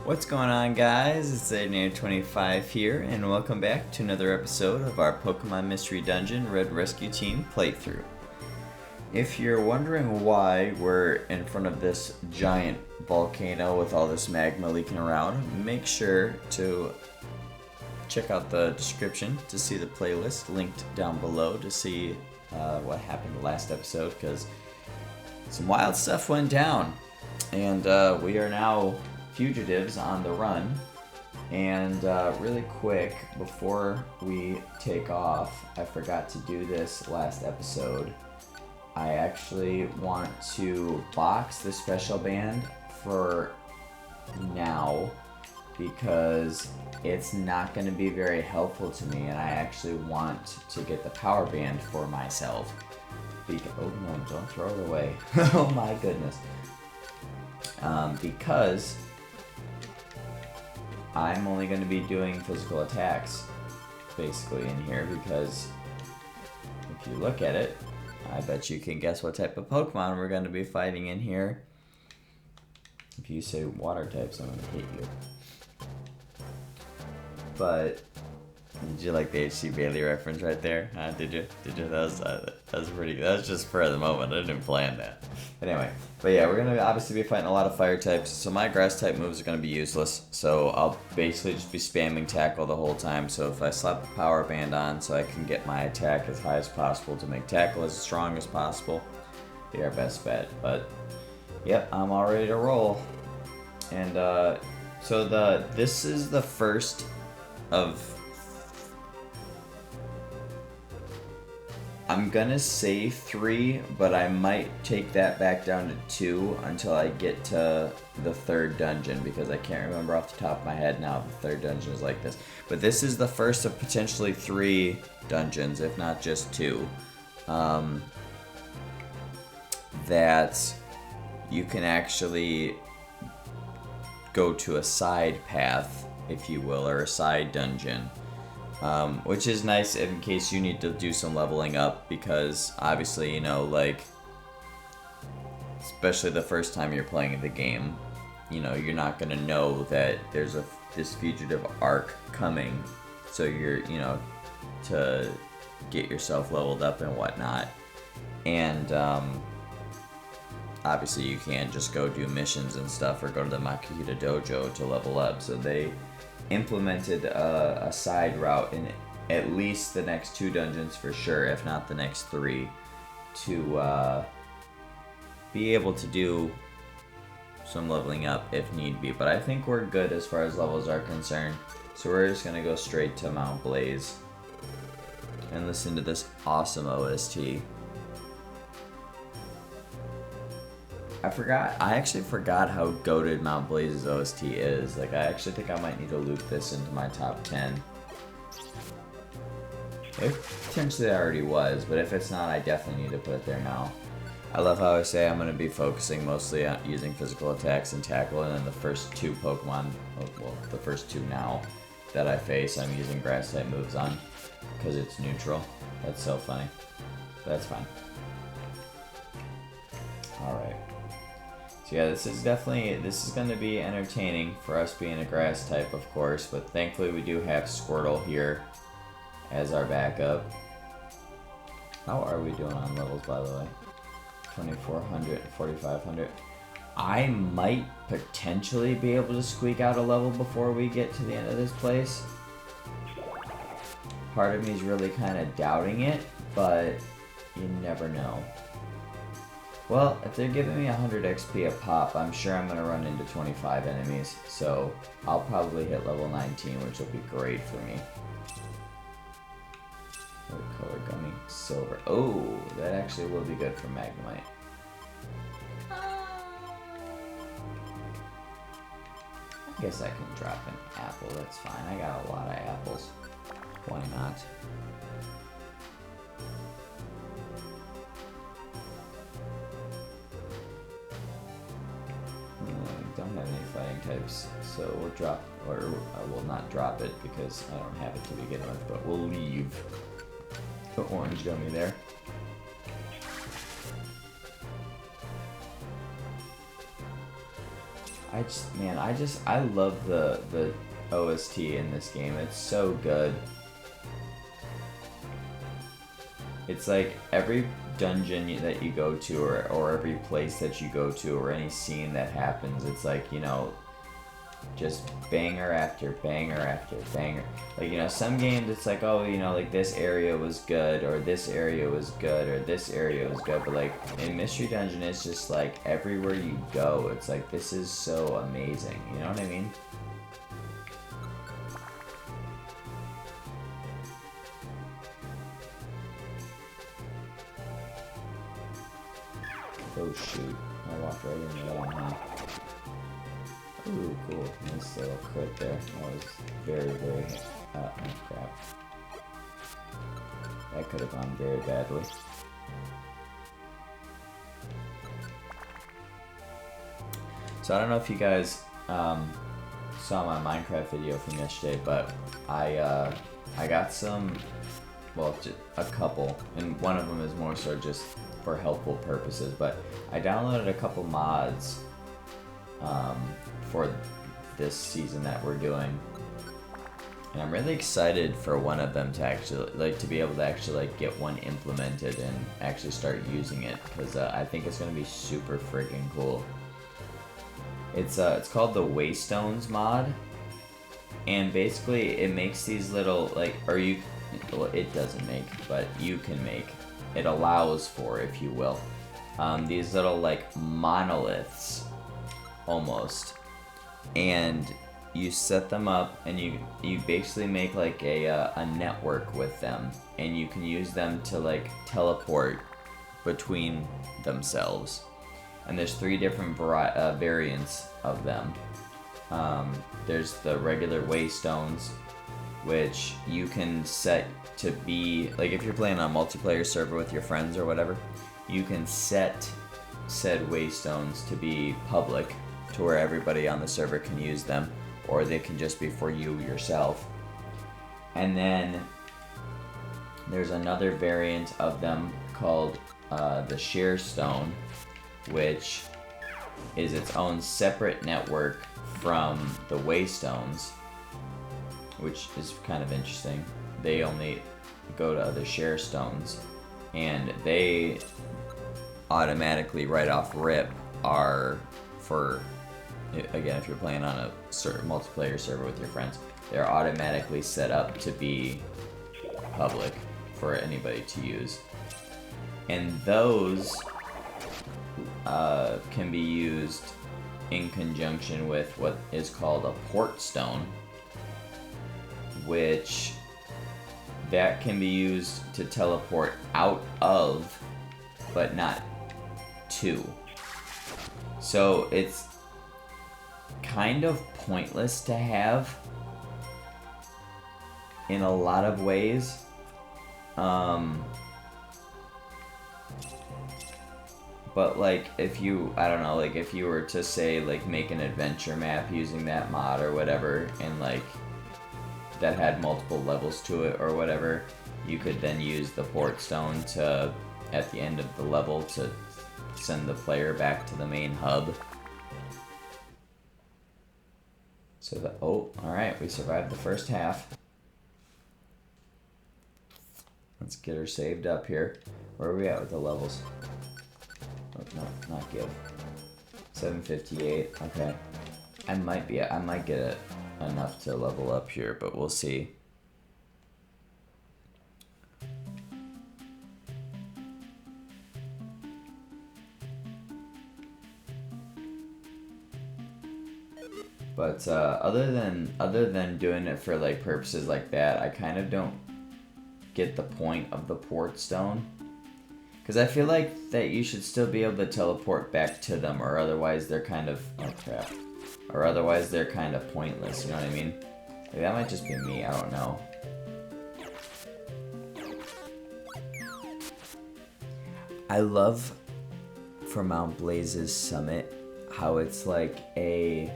What's going on, guys? It's Aiden25 here, and welcome back to another episode of our Pokemon Mystery Dungeon Red Rescue Team playthrough. If you're wondering why we're in front of this giant volcano with all this magma leaking around, make sure to check out the description to see the playlist linked down below to see what happened the last episode, because some wild stuff went down, and we are now fugitives on the run. And really quick, before we take off, I forgot to do this last episode. I actually want to box the special band for now because it's not going to be very helpful to me, and I actually want to get the power band for myself. Oh no, don't throw it away. Oh my goodness. Because I'm only going to be doing physical attacks basically in here, because if you look at it, I bet you can guess what type of Pokemon we're going to be fighting in here. If you say water types, I'm going to hit you. But did you like the H.C. Bailey reference right there? Did you? That was pretty good. That was just for the moment. I didn't plan that. But anyway, yeah, we're going to obviously be fighting a lot of fire types, so my grass type moves are going to be useless. So I'll basically just be spamming tackle the whole time. So if I slap the power band on so I can get my attack as high as possible to make tackle as strong as possible, be our best bet. But yep, I'm all ready to roll. And so this is the first of, I'm gonna say 3, but I might take that back down to 2 until I get to the third dungeon, because I can't remember off the top of my head now if the third dungeon is like this. But this is the first of potentially 3 dungeons, if not just 2, that you can actually go to a side path, if you will, or a side dungeon. Which is nice in case you need to do some leveling up, because obviously, you know, like, especially the first time you're playing the game, you know, you're not going to know that there's this fugitive arc coming, so you're, you know, to get yourself leveled up and whatnot. And obviously you can't just go do missions and stuff or go to the Makihita Dojo to level up, so they implemented a side route in at least the next 2 dungeons for sure, if not the next 3, to be able to do some leveling up if need be. But I think we're good as far as levels are concerned, so we're just gonna go straight to Mount Blaze and listen to this awesome OST. I actually forgot how goated Mount Blaze's OST is. Like, I actually think I might need to loop this into my top 10. Potentially I already was, but if it's not, I definitely need to put it there now. I love how I say I'm going to be focusing mostly on using physical attacks and tackle, and then the first 2 Pokemon, well, the first 2 now that I face, I'm using grass type moves on, because it's neutral. That's so funny. But that's fine. Alright. So yeah, this is going to be entertaining for us being a grass type, of course, but thankfully we do have Squirtle here as our backup. How are we doing on levels, by the way? 2400, 4500. I might potentially be able to squeak out a level before we get to the end of this place. Part of me is really kind of doubting it, but you never know. Well, if they're giving me 100 XP a pop, I'm sure I'm going to run into 25 enemies, so I'll probably hit level 19, which will be great for me. What color gummy? Silver. Oh, that actually will be good for Magnemite. I guess I can drop an apple, that's fine. I got a lot of apples. Why not? Don't have any fighting types, so we'll drop, or I will not drop it because I don't have it to begin with, but we'll leave the orange gummy there. I love the OST in this game. It's so good. It's like every dungeon that you go to, or every place that you go to, or any scene that happens, it's like, you know, just banger after banger after banger. Like, you know, some games it's like, oh, you know, like this area was good, or this area was good, or this area was good, but like in Mystery Dungeon it's just like everywhere you go, it's like, this is so amazing, you know what I mean? Oh shoot, I walked right into that one, huh? Ooh, cool. Nice little crit there. That was very, very... oh, crap. That could have gone very badly. So I don't know if you guys saw my Minecraft video from yesterday, but I got some... well, just a couple, and one of them is more so just for helpful purposes, but I downloaded a couple mods for this season that we're doing, and I'm really excited for one of them to actually, like, to be able to actually, like, get one implemented and actually start using it, because I think it's going to be super freaking cool. It's called the Waystones mod, and basically it makes these little, like, or you, well, it doesn't make, but you can make, it allows for, if you will, these little, like, monoliths, almost, and you set them up, and you basically make like a network with them, and you can use them to like teleport between themselves. And there's 3 different variants of them. There's the regular Waystones, which you can set to be, like, if you're playing on a multiplayer server with your friends or whatever, you can set said Waystones to be public, to where everybody on the server can use them, or they can just be for you yourself. And then there's another variant of them called the Share Stone, which is its own separate network from the Waystones, which is kind of interesting. They only go to other Share Stones, and they automatically right off rip are for, again, if you're playing on a multiplayer server with your friends, they're automatically set up to be public for anybody to use. And those can be used in conjunction with what is called a port stone, which that can be used to teleport out of, but not to. So it's kind of pointless to have in a lot of ways. But like, if you, I don't know, like if you were to say like make an adventure map using that mod or whatever, and like that had multiple levels to it or whatever, you could then use the port stone to, at the end of the level, to send the player back to the main hub. So the, oh, alright, we survived the first half. Let's get her saved up here. Where are we at with the levels? Oh, no, not good. 758, okay. I might get enough to level up here, but we'll see. But other than doing it for like purposes like that, I kind of don't get the point of the port stone, because I feel like that you should still be able to teleport back to them, or otherwise they're kind of, oh crap, or otherwise they're kind of pointless. You know what I mean? Like, that might just be me. I don't know. I love for Mount Blaze's summit how it's like a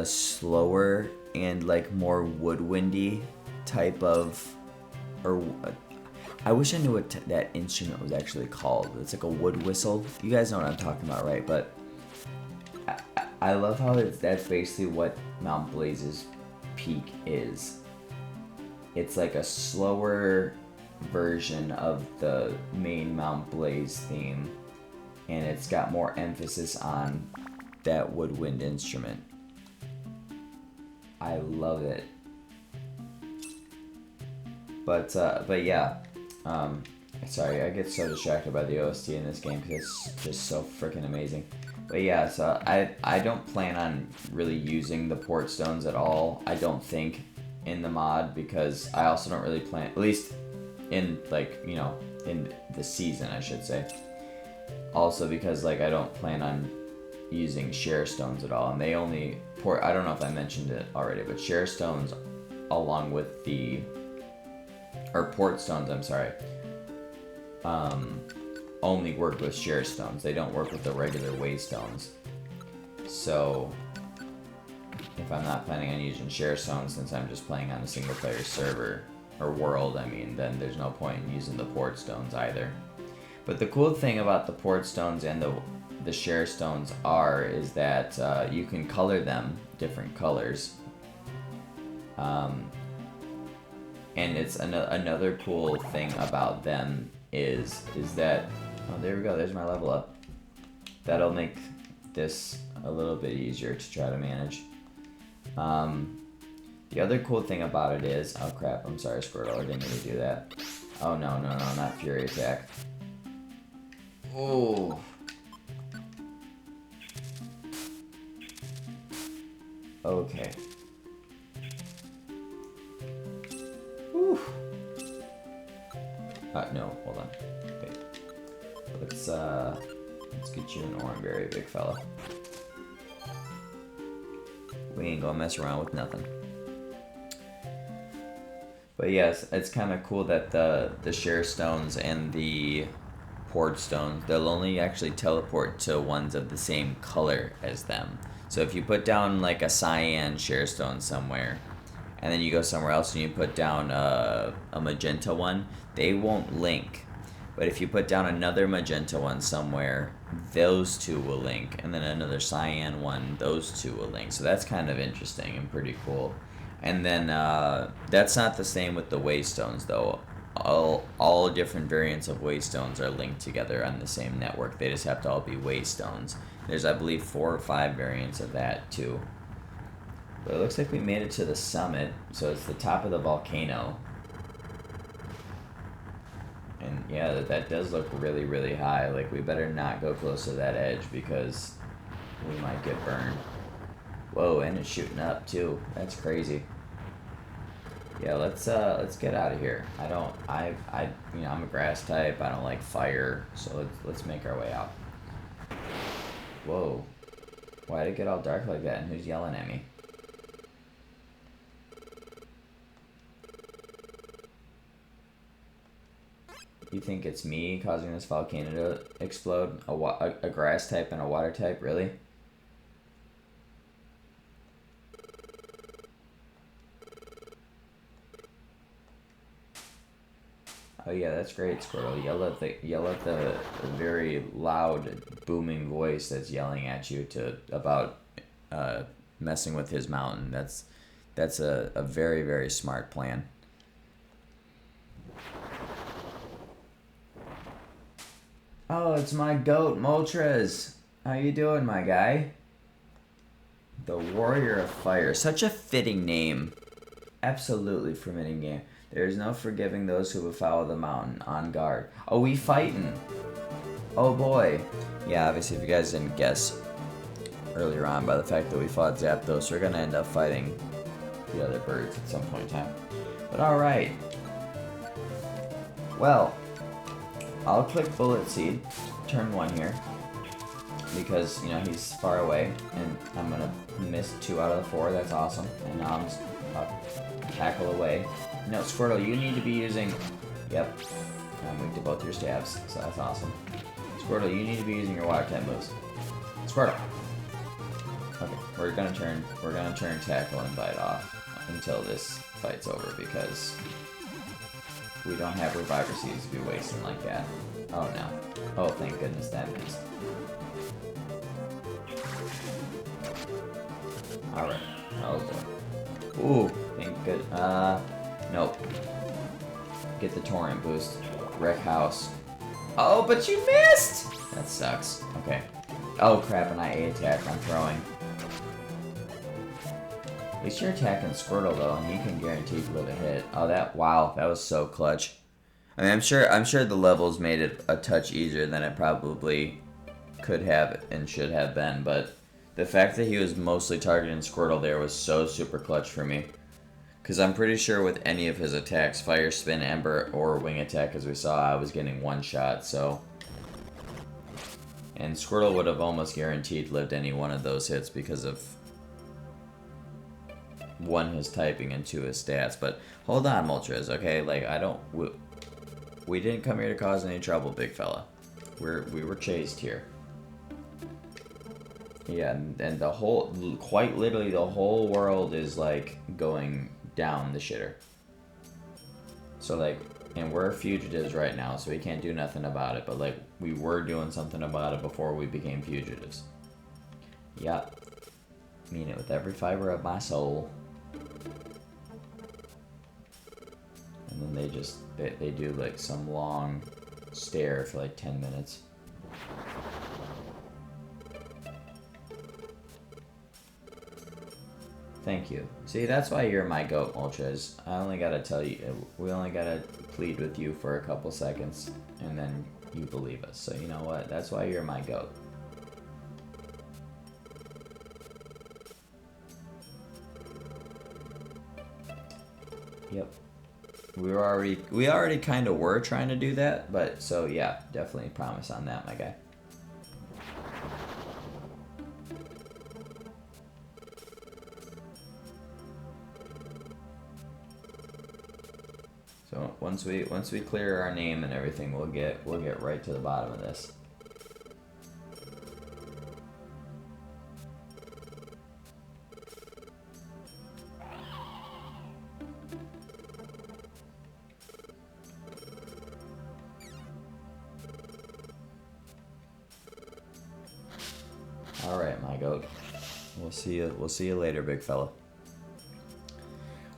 slower and like more woodwindy type of, or I wish I knew what that instrument was actually called. It's like a wood whistle. You guys know what I'm talking about, right? But I love how that's basically what Mount Blaze's peak is. It's like a slower version of the main Mount Blaze theme, and it's got more emphasis on that woodwind instrument. I love it. But yeah, sorry, I get so distracted by the OST in this game because it's just so freaking amazing. But yeah, so I don't plan on really using the port stones at all, I don't think, in the mod, because I also don't really plan, at least in, like, you know, in the season, I should say. Also because, like, I don't plan on using share stones at all, and they only port, I don't know if I mentioned it already, but share stones along with the, or port stones, I'm sorry, only work with share stones. They don't work with the regular way stones. So if I'm not planning on using share stones, since I'm just playing on a single player server, or world, I mean, then there's no point in using the port stones either. But the cool thing about the port stones and the share stones is that you can color them different colors. And it's another cool thing about them is that, oh, there we go, there's my level up. That'll make this a little bit easier to try to manage. The other cool thing about it is, oh crap, I'm sorry Squirtle, I didn't mean to do that. Oh no, not Fury Attack. Oh. Okay. Whew. No, hold on. Okay. Let's get you an Oranberry, big fella. We ain't gonna mess around with nothing. But yes, it's kind of cool that the share stones and the port stones, they'll only actually teleport to ones of the same color as them. So if you put down like a cyan share stone somewhere, and then you go somewhere else and you put down a magenta one, they won't link. But if you put down another magenta one somewhere, those two will link, and then another cyan one, those two will link. So that's kind of interesting and pretty cool. And then that's not the same with the waystones though. All different variants of waystones are linked together on the same network. They just have to all be waystones. There's, I believe, 4 or 5 variants of that too. But it looks like we made it to the summit, so it's the top of the volcano. And yeah, that does look really, really high. Like, we better not go close to that edge because we might get burned. Whoa, and it's shooting up too. That's crazy. Yeah, let's get out of here. I'm a grass type. I don't like fire, so let's make our way out. Whoa. Why'd it get all dark like that? And who's yelling at me? You think it's me causing this volcano to explode? A grass type and a water type? Really? Oh yeah, that's great, Squirtle. Yell at the very loud, booming voice that's yelling at you about messing with his mountain. That's a very, very smart plan. Oh, it's my goat, Moltres. How you doing, my guy? The Warrior of Fire. Such a fitting name. Absolutely fitting name. There is no forgiving those who befoul the mountain. On guard. Oh, we fighting. Oh boy. Yeah, obviously if you guys didn't guess earlier on by the fact that we fought Zapdos, we're gonna end up fighting the other birds at some point in time. But alright. Well, I'll click Bullet Seed, turn 1 here, because, you know, he's far away, and I'm gonna miss 2 out of the 4, that's awesome. And now I'm tackle away. No, Squirtle, you need to be using, yep, I'm weak to both your stabs, so that's awesome. Squirtle, you need to be using your water type moves. Squirtle! Okay, we're gonna turn tackle and bite off until this fight's over, because We don't have reviver seeds to be wasting like that. Oh no. Oh, thank goodness that missed. Alright. Oh boy. Ooh, thank good. Nope. Get the torrent boost. Wreck house. Oh, but you missed! That sucks. Okay. Oh crap, and I A-attacked. I'm throwing. At least you're attacking Squirtle though, and he can guarantee to live a hit. Oh, wow, that was so clutch. I mean, I'm sure the levels made it a touch easier than it probably could have and should have been, but the fact that he was mostly targeting Squirtle there was so super clutch for me. Because I'm pretty sure with any of his attacks, Fire Spin, Ember, or Wing Attack, as we saw, I was getting one shot, so... And Squirtle would have almost guaranteed lived any one of those hits because of... one, his typing, and two, his stats. But hold on, Moltres, okay? Like, I don't... We didn't come here to cause any trouble, big fella. We were chased here. Yeah, and the whole... Quite literally, the whole world is, like, going down the shitter. So, like... And we're fugitives right now, so we can't do nothing about it. But, like, we were doing something about it before we became fugitives. Yep. Mean it with every fiber of my soul. And then they just, they do, like, some long stare for, like, 10 minutes. Thank you. See, that's why you're my goat, Moltres. I only gotta tell you, we only gotta plead with you for a couple seconds, and then you believe us. So you know what? That's why you're my goat. Yep. We already kind of were trying to do that, but so yeah, definitely promise on that, my guy. So once we clear our name and everything, we'll get right to the bottom of this. All right, my goat. We'll see you later, big fella.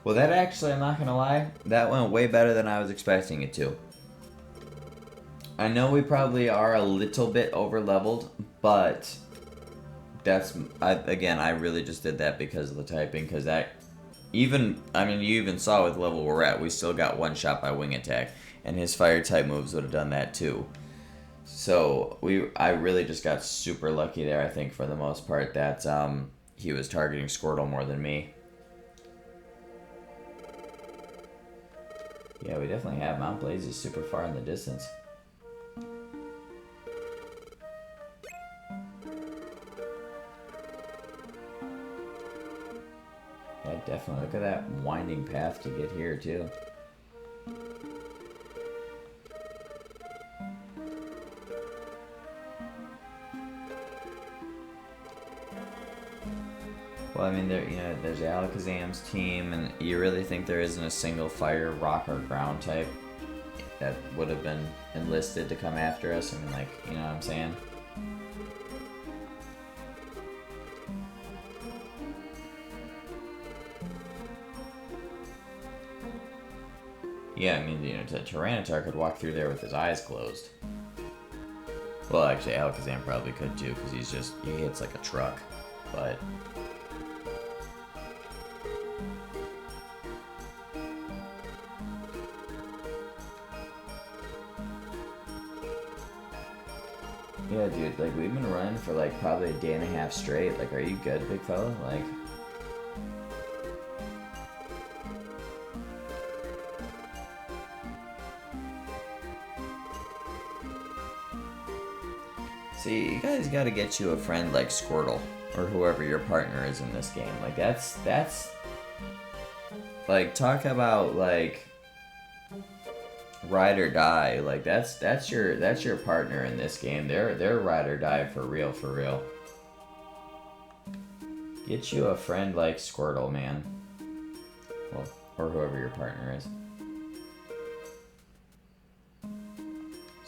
Well, that actually, I'm not gonna lie, that went way better than I was expecting it to. I know we probably are a little bit over leveled, but that's, again, I really just did that because of the typing, because that, even, I mean, you even saw with the level we're at, we still got one shot by Wing Attack, and his fire type moves would have done that too. So, I really just got super lucky there, I think, for the most part, that he was targeting Squirtle more than me. Yeah, we definitely have. Mount Blaze is super far in the distance. Yeah, definitely. Look at that winding path to get here, too. Well, I mean, there's Alakazam's team, and you really think there isn't a single fire, rock, or ground type that would have been enlisted to come after us? I mean, like, you know what I'm saying? Yeah, I mean, Tyranitar could walk through there with his eyes closed. Well, actually, Alakazam probably could too, because he hits like a truck, but... Yeah, dude, like, we've been running for, like, probably a day and a half straight. Like, are you good, big fella? Like... See, you guys gotta get you a friend like Squirtle, or whoever your partner is in this game. Like, that's... Like, talk about, like... ride or die. Like, that's your partner in this game. They're ride or die for real, for real. Get you a friend like Squirtle, man. Well, or whoever your partner is.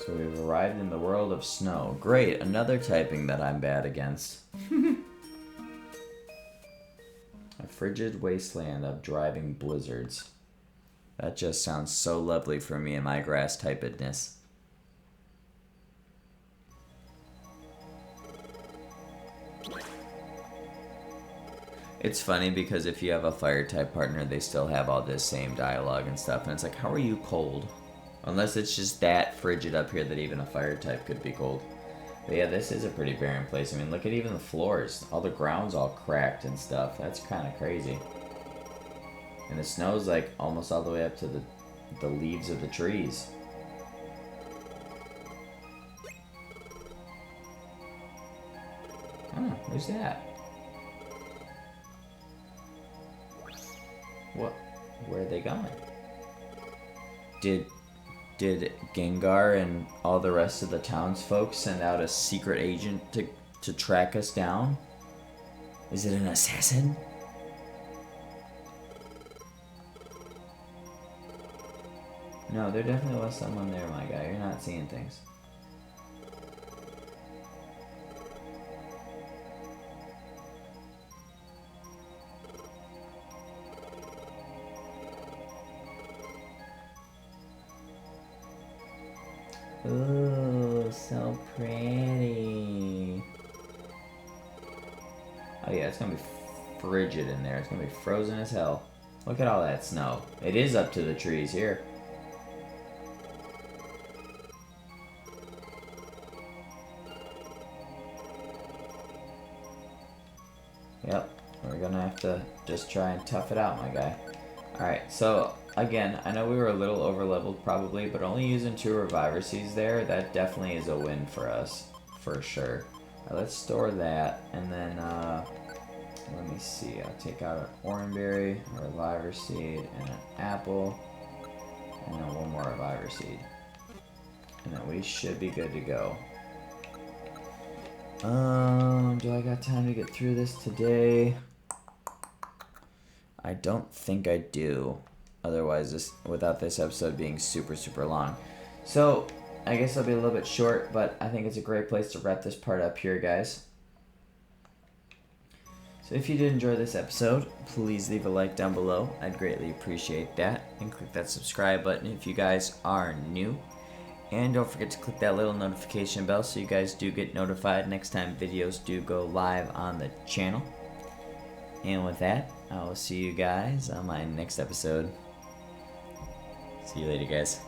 So we've arrived in the world of snow. Great, another typing that I'm bad against. A frigid wasteland of driving blizzards. That just sounds so lovely for me and my grass typedness. It's funny because if you have a fire type partner, they still have all this same dialogue and stuff, and it's like, how are you cold? Unless it's just that frigid up here that even a fire type could be cold. But yeah, this is a pretty barren place. I mean, look at even the floors. All the ground's all cracked and stuff. That's kind of crazy. And the snow's like almost all the way up to the leaves of the trees. Oh, who's that? What? Where are they going? Did Gengar and all the rest of the townsfolk send out a secret agent to track us down? Is it an assassin? No, there definitely was someone there, my guy. You're not seeing things. Ooh, so pretty. Oh yeah, it's gonna be frigid in there. It's gonna be frozen as hell. Look at all that snow. It is up to the trees here. Yep, we're gonna have to just try and tough it out, my guy. Alright, so again, I know we were a little over leveled probably, but only using 2 Reviver Seeds there, that definitely is a win for us, for sure. Alright, let's store that, and then, let me see, I'll take out an Oranberry, a Reviver Seed, and an Apple, and then 1 more Reviver Seed. And then we should be good to go. Do I got time to get through this today? I don't think I do. Otherwise, without this episode being super, super long. So, I guess I'll be a little bit short, but I think it's a great place to wrap this part up here, guys. So if you did enjoy this episode, please leave a like down below. I'd greatly appreciate that. And click that subscribe button if you guys are new. And don't forget to click that little notification bell so you guys do get notified next time videos do go live on the channel. And with that, I will see you guys on my next episode. See you later, guys.